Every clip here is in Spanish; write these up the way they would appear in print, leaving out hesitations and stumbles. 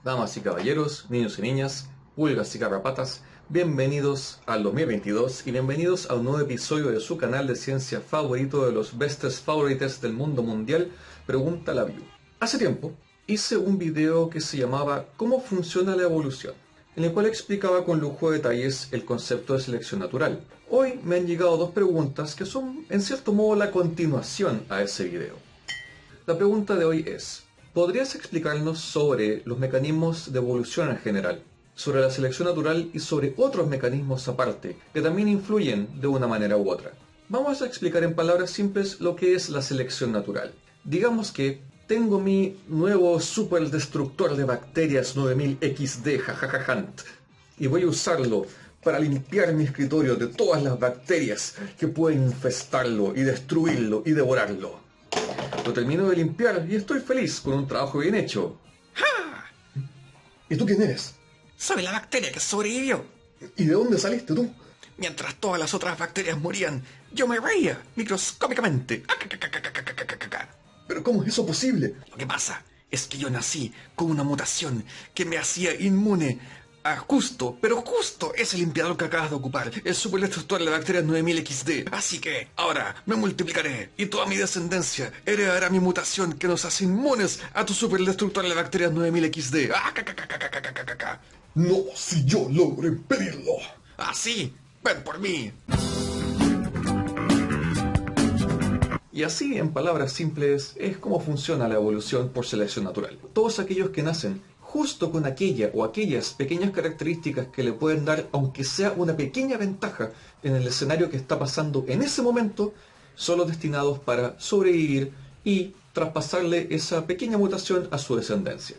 Damas y caballeros, niños y niñas, pulgas y garrapatas, bienvenidos al 2022 y bienvenidos a un nuevo episodio de su canal de ciencia favorito de los bestest favorites del mundo mundial, Pregunta la View. Hace tiempo hice un video que se llamaba ¿Cómo funciona la evolución?, en el cual explicaba con lujo de detalles el concepto de selección natural. Hoy me han llegado dos preguntas que son en cierto modo la continuación a ese video. La pregunta de hoy es: ¿podrías explicarnos sobre los mecanismos de evolución en general, sobre la selección natural y sobre otros mecanismos aparte que también influyen de una manera u otra? Vamos a explicar en palabras simples lo que es la selección natural. Digamos que tengo mi nuevo superdestructor de bacterias 9000 XD jajajajant y voy a usarlo para limpiar mi escritorio de todas las bacterias que pueden infestarlo y destruirlo y devorarlo. Lo termino de limpiar y estoy feliz con un trabajo bien hecho. ¡Ja! ¿Y tú quién eres? Soy la bacteria que sobrevivió. ¿Y de dónde saliste tú? Mientras todas las otras bacterias morían, yo me reía microscópicamente. ¿Pero cómo es eso posible? Lo que pasa es que yo nací con una mutación que me hacía inmune a justo, pero justo ese limpiador que acabas de ocupar, el superdestructor de la bacteria 9000 XD. Así que ahora me multiplicaré y toda mi descendencia heredará mi mutación que nos hace inmunes a tu superdestructor de la bacteria 9000 XD. No, si yo logro impedirlo. Así, ven por mí. Y así, en palabras simples, es como funciona la evolución por selección natural. Todos aquellos que nacen justo con aquella o aquellas pequeñas características que le pueden dar, aunque sea una pequeña ventaja en el escenario que está pasando en ese momento, son los destinados para sobrevivir y traspasarle esa pequeña mutación a su descendencia.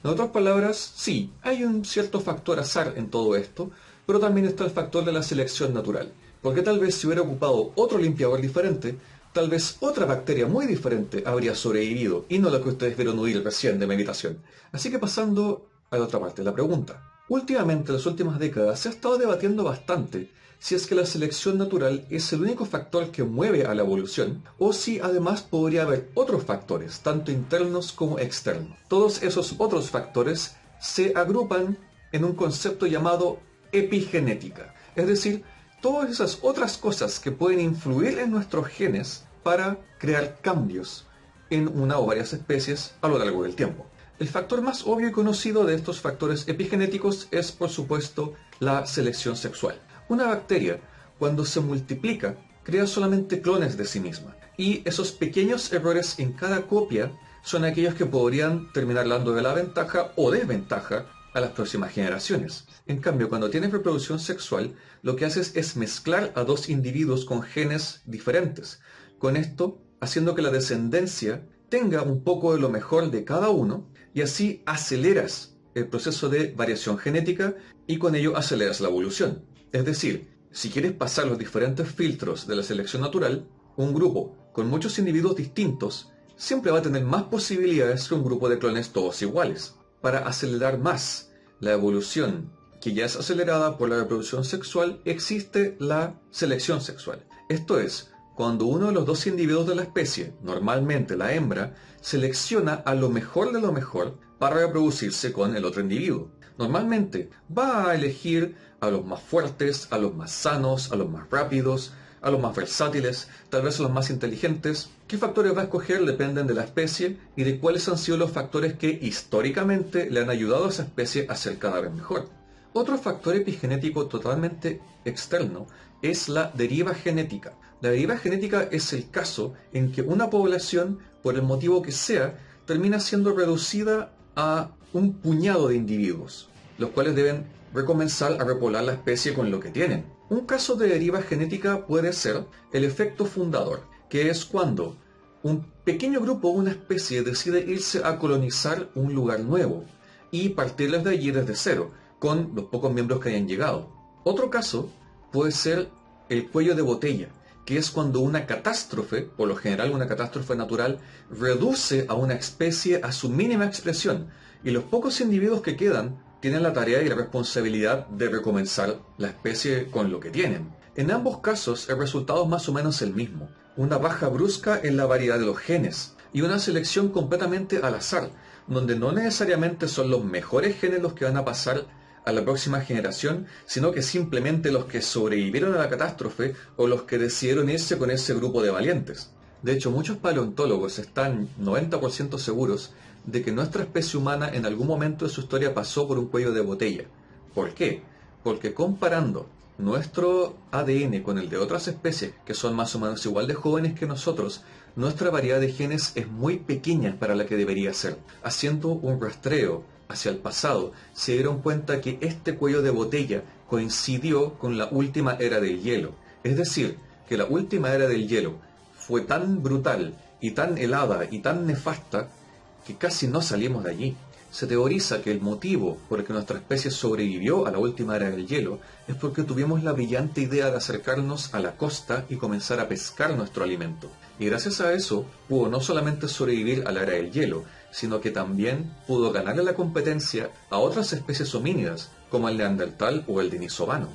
En otras palabras, sí, hay un cierto factor azar en todo esto, pero también está el factor de la selección natural. Porque tal vez si hubiera ocupado otro limpiador diferente, tal vez otra bacteria muy diferente habría sobrevivido, y no la que ustedes vieron huir recién de meditación. Así que pasando a la otra parte de la pregunta. Últimamente, en las últimas décadas, se ha estado debatiendo bastante si es que la selección natural es el único factor que mueve a la evolución, o si además podría haber otros factores, tanto internos como externos. Todos esos otros factores se agrupan en un concepto llamado epigenética, es decir, todas esas otras cosas que pueden influir en nuestros genes para crear cambios en una o varias especies a lo largo del tiempo. El factor más obvio y conocido de estos factores epigenéticos es, por supuesto, la selección sexual. Una bacteria, cuando se multiplica, crea solamente clones de sí misma. Y esos pequeños errores en cada copia son aquellos que podrían terminar dando de la ventaja o desventaja a las próximas generaciones. En cambio, cuando tienes reproducción sexual, lo que haces es mezclar a dos individuos con genes diferentes. Con esto, haciendo que la descendencia tenga un poco de lo mejor de cada uno, y así aceleras el proceso de variación genética y con ello aceleras la evolución. Es decir, si quieres pasar los diferentes filtros de la selección natural, un grupo con muchos individuos distintos siempre va a tener más posibilidades que un grupo de clones todos iguales. Para acelerar más la evolución, que ya es acelerada por la reproducción sexual, existe la selección sexual. Esto es, cuando uno de los dos individuos de la especie, normalmente la hembra, selecciona a lo mejor de lo mejor para reproducirse con el otro individuo. Normalmente va a elegir a los más fuertes, a los más sanos, a los más rápidos, a los más versátiles, tal vez a los más inteligentes. ¿Qué factores va a escoger? Dependen de la especie y de cuáles han sido los factores que históricamente le han ayudado a esa especie a ser cada vez mejor. Otro factor epigenético totalmente externo es la deriva genética. La deriva genética es el caso en que una población, por el motivo que sea, termina siendo reducida a un puñado de individuos, los cuales deben recomenzar a repoblar la especie con lo que tienen. Un caso de deriva genética puede ser el efecto fundador, que es cuando un pequeño grupo o una especie decide irse a colonizar un lugar nuevo y partirles de allí desde cero, con los pocos miembros que hayan llegado. Otro caso puede ser el cuello de botella, que es cuando una catástrofe, por lo general una catástrofe natural, reduce a una especie a su mínima expresión, y los pocos individuos que quedan tienen la tarea y la responsabilidad de recomenzar la especie con lo que tienen. En ambos casos el resultado es más o menos el mismo, una baja brusca en la variedad de los genes y una selección completamente al azar, donde no necesariamente son los mejores genes los que van a pasar a la próxima generación, sino que simplemente los que sobrevivieron a la catástrofe o los que decidieron irse con ese grupo de valientes. De hecho, muchos paleontólogos están 90% seguros de que nuestra especie humana en algún momento de su historia pasó por un cuello de botella. ¿Por qué? Porque comparando nuestro ADN con el de otras especies que son más o menos igual de jóvenes que nosotros, nuestra variedad de genes es muy pequeña para la que debería ser. Haciendo un rastreo hacia el pasado, se dieron cuenta que este cuello de botella coincidió con la última era del hielo. Es decir, que la última era del hielo fue tan brutal y tan helada y tan nefasta que casi no salimos de allí. Se teoriza que el motivo por el que nuestra especie sobrevivió a la última era del hielo es porque tuvimos la brillante idea de acercarnos a la costa y comenzar a pescar nuestro alimento. Y gracias a eso pudo no solamente sobrevivir a la era del hielo, sino que también pudo ganarle la competencia a otras especies homínidas, como el neandertal o el denisovano.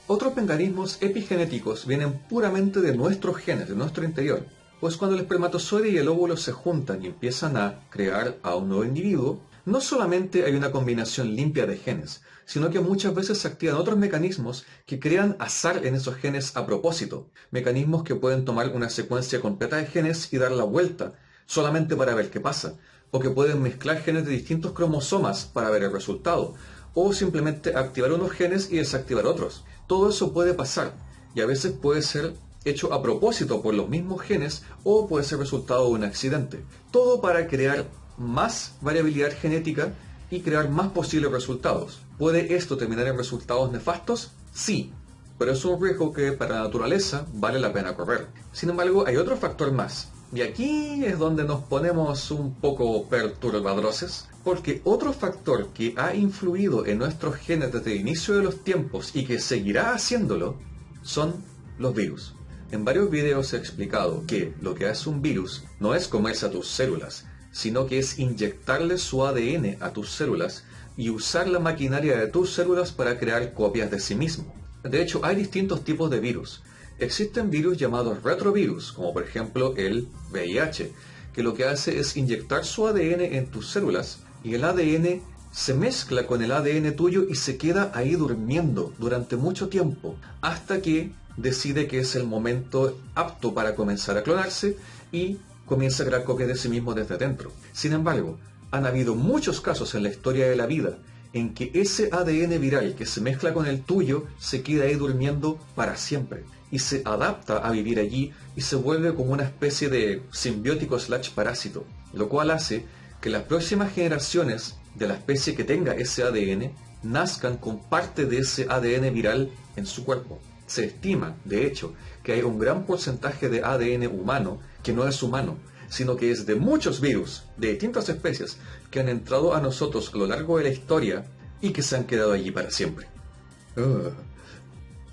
Otros mecanismos epigenéticos vienen puramente de nuestros genes, de nuestro interior, pues cuando el espermatozoide y el óvulo se juntan y empiezan a crear a un nuevo individuo, no solamente hay una combinación limpia de genes, sino que muchas veces se activan otros mecanismos que crean azar en esos genes a propósito, mecanismos que pueden tomar una secuencia completa de genes y dar la vuelta solamente para ver qué pasa, o que pueden mezclar genes de distintos cromosomas para ver el resultado, o simplemente activar unos genes y desactivar otros. Todo eso puede pasar, y a veces puede ser hecho a propósito por los mismos genes, o puede ser resultado de un accidente. Todo para crear más variabilidad genética y crear más posibles resultados. ¿Puede esto terminar en resultados nefastos? Sí, pero es un riesgo que para la naturaleza vale la pena correr. Sin embargo, hay otro factor más. Y aquí es donde nos ponemos un poco perturbadores, porque otro factor que ha influido en nuestros genes desde el inicio de los tiempos y que seguirá haciéndolo son los virus. En varios videos he explicado que lo que hace un virus no es comerse a tus células, sino que es inyectarle su ADN a tus células y usar la maquinaria de tus células para crear copias de sí mismo. De hecho, hay distintos tipos de virus. Existen virus llamados retrovirus, como por ejemplo el VIH, que lo que hace es inyectar su ADN en tus células y el ADN se mezcla con el ADN tuyo y se queda ahí durmiendo durante mucho tiempo, hasta que decide que es el momento apto para comenzar a clonarse y comienza a crear copias de sí mismo desde dentro. Sin embargo, han habido muchos casos en la historia de la vida en que ese ADN viral que se mezcla con el tuyo se queda ahí durmiendo para siempre y se adapta a vivir allí y se vuelve como una especie de simbiótico / parásito, lo cual hace que las próximas generaciones de la especie que tenga ese ADN nazcan con parte de ese ADN viral en su cuerpo. Se estima, de hecho, que hay un gran porcentaje de ADN humano que no es humano, sino que es de muchos virus de distintas especies que han entrado a nosotros a lo largo de la historia y que se han quedado allí para siempre.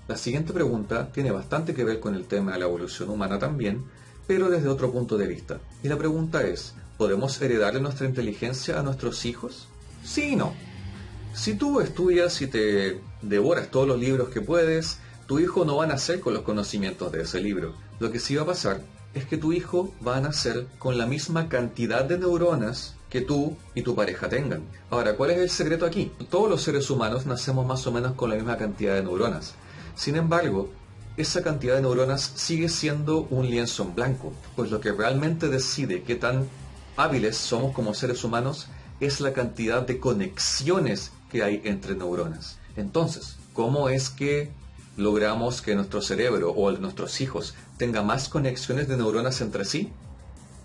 La siguiente pregunta tiene bastante que ver con el tema de la evolución humana también, pero desde otro punto de vista. Y la pregunta es, ¿podemos heredarle nuestra inteligencia a nuestros hijos? Sí y no. Si tú estudias y te devoras todos los libros que puedes, tu hijo no va a nacer con los conocimientos de ese libro. Lo que sí va a pasar es que tu hijo va a nacer con la misma cantidad de neuronas que tú y tu pareja tengan. Ahora, ¿cuál es el secreto aquí? Todos los seres humanos nacemos más o menos con la misma cantidad de neuronas. Sin embargo, esa cantidad de neuronas sigue siendo un lienzo en blanco, pues lo que realmente decide qué tan hábiles somos como seres humanos es la cantidad de conexiones que hay entre neuronas. Entonces, ¿cómo es que logramos que nuestro cerebro o nuestros hijos tenga más conexiones de neuronas entre sí?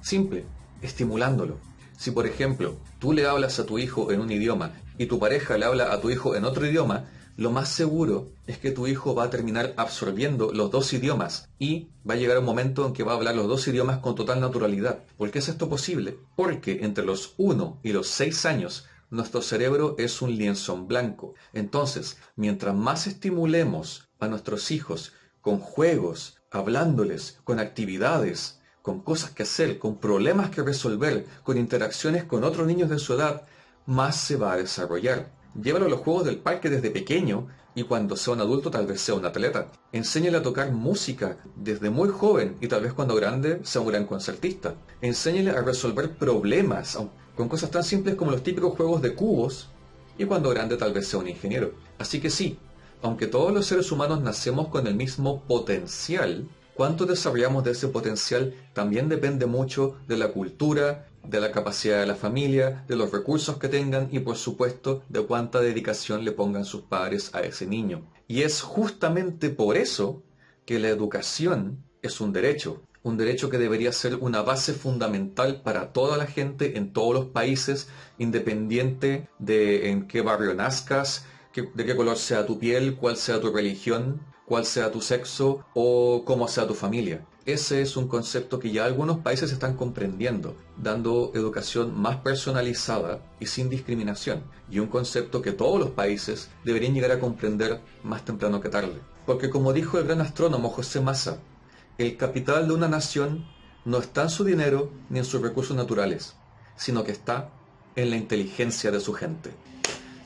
Simple, estimulándolo. Si por ejemplo, tú le hablas a tu hijo en un idioma y tu pareja le habla a tu hijo en otro idioma, lo más seguro es que tu hijo va a terminar absorbiendo los dos idiomas y va a llegar un momento en que va a hablar los dos idiomas con total naturalidad. ¿Por qué es esto posible? Porque entre los 1 y los 6 años nuestro cerebro es un lienzo en blanco. Entonces, mientras más estimulemos a nuestros hijos con juegos, hablándoles, con actividades, con cosas que hacer, con problemas que resolver, con interacciones con otros niños de su edad, más se va a desarrollar. Llévalo a los juegos del parque desde pequeño y cuando sea un adulto tal vez sea un atleta. Enséñale a tocar música desde muy joven y tal vez cuando grande sea un gran concertista. Enséñale a resolver problemas, con cosas tan simples como los típicos juegos de cubos, y cuando grande tal vez sea un ingeniero. Así que sí, aunque todos los seres humanos nacemos con el mismo potencial, cuánto desarrollamos de ese potencial también depende mucho de la cultura, de la capacidad de la familia, de los recursos que tengan y por supuesto de cuánta dedicación le pongan sus padres a ese niño. Y es justamente por eso que la educación es un derecho que debería ser una base fundamental para toda la gente en todos los países, independiente de en qué barrio nazcas, de qué color sea tu piel, cuál sea tu religión, cuál sea tu sexo o cómo sea tu familia. Ese es un concepto que ya algunos países están comprendiendo, dando educación más personalizada y sin discriminación, y un concepto que todos los países deberían llegar a comprender más temprano que tarde. Porque como dijo el gran astrónomo José Massa, el capital de una nación no está en su dinero ni en sus recursos naturales, sino que está en la inteligencia de su gente.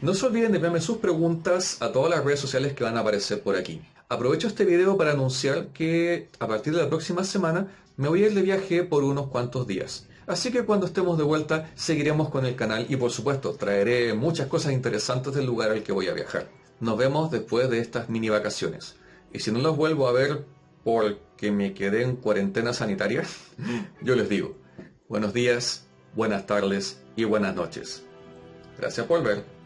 No se olviden de enviarme sus preguntas a todas las redes sociales que van a aparecer por aquí. Aprovecho este video para anunciar que a partir de la próxima semana me voy a ir de viaje por unos cuantos días. Así que cuando estemos de vuelta seguiremos con el canal y por supuesto traeré muchas cosas interesantes del lugar al que voy a viajar. Nos vemos después de estas mini vacaciones. Y si no los vuelvo a ver porque me quedé en cuarentena sanitaria, yo les digo, buenos días, buenas tardes y buenas noches. Gracias por ver.